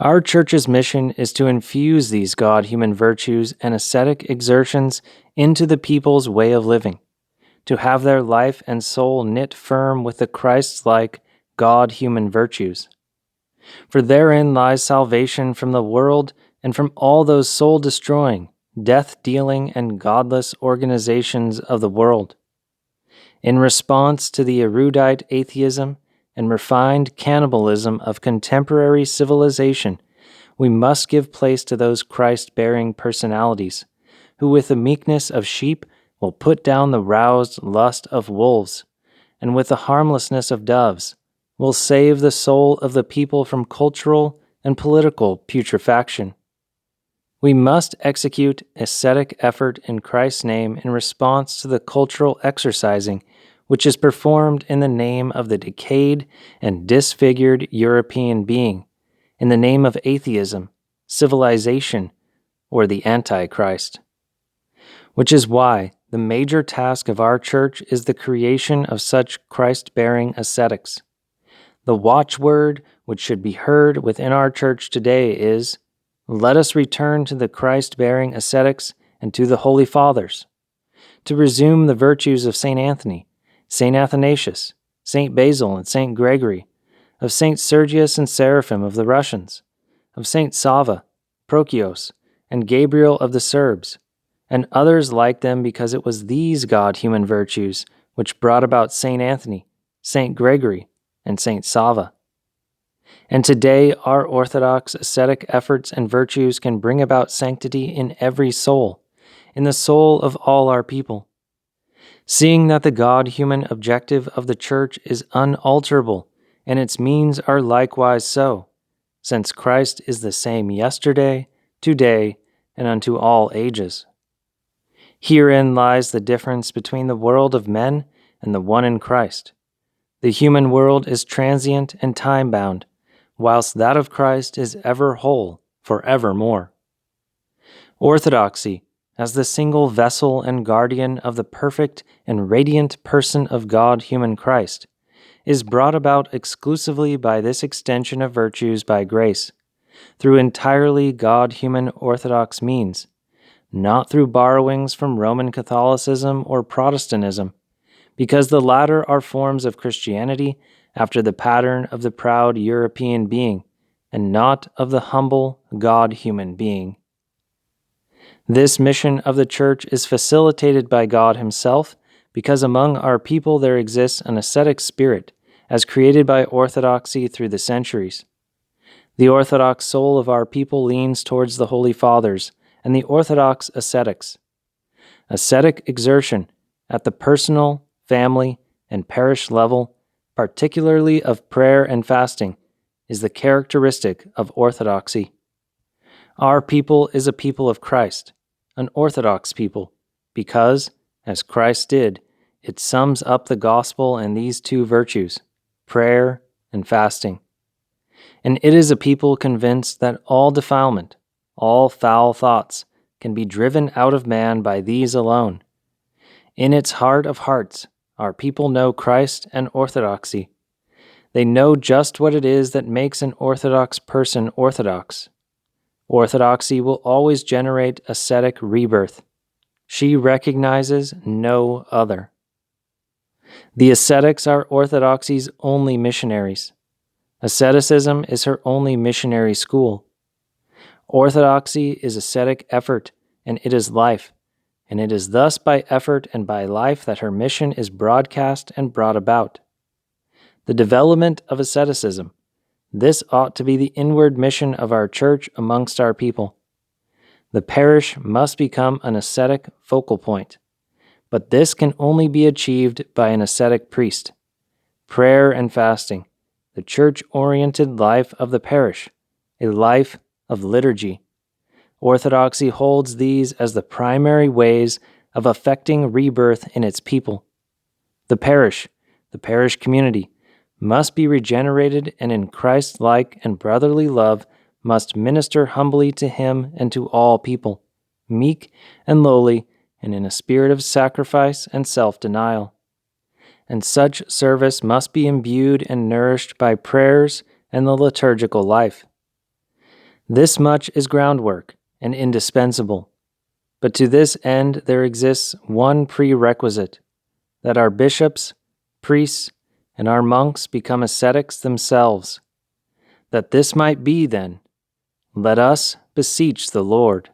Our church's mission is to infuse these God-human virtues and ascetic exertions into the people's way of living, to have their life and soul knit firm with the Christ-like God-human virtues. For therein lies salvation from the world and from all those soul-destroying, death-dealing, and godless organizations of the world. In response to the erudite atheism and refined cannibalism of contemporary civilization, we must give place to those Christ-bearing personalities, who with the meekness of sheep will put down the roused lust of wolves, and with the harmlessness of doves will save the soul of the people from cultural and political putrefaction. We must execute ascetic effort in Christ's name in response to the cultural exercising which is performed in the name of the decayed and disfigured European being, in the name of atheism, civilization, or the Antichrist. Which is why the major task of our church is the creation of such Christ-bearing ascetics. The watchword which should be heard within our church today is, "Let us return to the Christ-bearing ascetics and to the Holy Fathers, to resume the virtues of St. Anthony, St. Athanasios, St. Basil, and St. Gregory, of Saints Sergios and Seraphim of the Russians, of Saints Savva, Prochios, and Gabriel of the Serbs, and others like them, because it was these God-human virtues which brought about St. Anthony, St. Gregory, and Saint Savva. And today our Orthodox ascetic efforts and virtues can bring about sanctity in every soul, in the soul of all our people. Seeing that the God-human objective of the Church is unalterable, and its means are likewise so, since Christ is the same yesterday, today, and unto all ages. Herein lies the difference between the world of men and the one in Christ. The human world is transient and time-bound, whilst that of Christ is ever whole, for evermore. Orthodoxy, as the single vessel and guardian of the perfect and radiant person of God-human Christ, is brought about exclusively by this extension of virtues by grace, through entirely God-human Orthodox means, not through borrowings from Roman Catholicism or Protestantism, because the latter are forms of Christianity after the pattern of the proud European being, and not of the humble God-human being. This mission of the Church is facilitated by God Himself, because among our people there exists an ascetic spirit, as created by Orthodoxy through the centuries. The Orthodox soul of our people leans towards the Holy Fathers and the Orthodox ascetics. Ascetic exertion at the personal, family, and parish level, particularly of prayer and fasting, is the characteristic of Orthodoxy. Our people is a people of Christ, an Orthodox people, because, as Christ did, it sums up the gospel in these two virtues, prayer and fasting. And it is a people convinced that all defilement, all foul thoughts, can be driven out of man by these alone. In its heart of hearts, our people know Christ and Orthodoxy. They know just what it is that makes an Orthodox person orthodox. Orthodoxy will always generate ascetic rebirth. She recognizes no other. The ascetics are Orthodoxy's only missionaries. Asceticism is her only missionary school. Orthodoxy is ascetic effort, and it is life, and it is thus by effort and by life that her mission is broadcast and brought about. The development of asceticism, this ought to be the inward mission of our church amongst our people. The parish must become an ascetic focal point, but this can only be achieved by an ascetic priest. Prayer and fasting, the church-oriented life of the parish, a life of liturgy. Orthodoxy holds these as the primary ways of effecting rebirth in its people. The parish community, must be regenerated, and in Christ-like and brotherly love must minister humbly to Him and to all people, meek and lowly, and in a spirit of sacrifice and self-denial. And such service must be imbued and nourished by prayers and the liturgical life. This much is groundwork and indispensable. But to this end there exists one prerequisite, that our bishops, priests, and our monks become ascetics themselves. That this might be, then, let us beseech the Lord.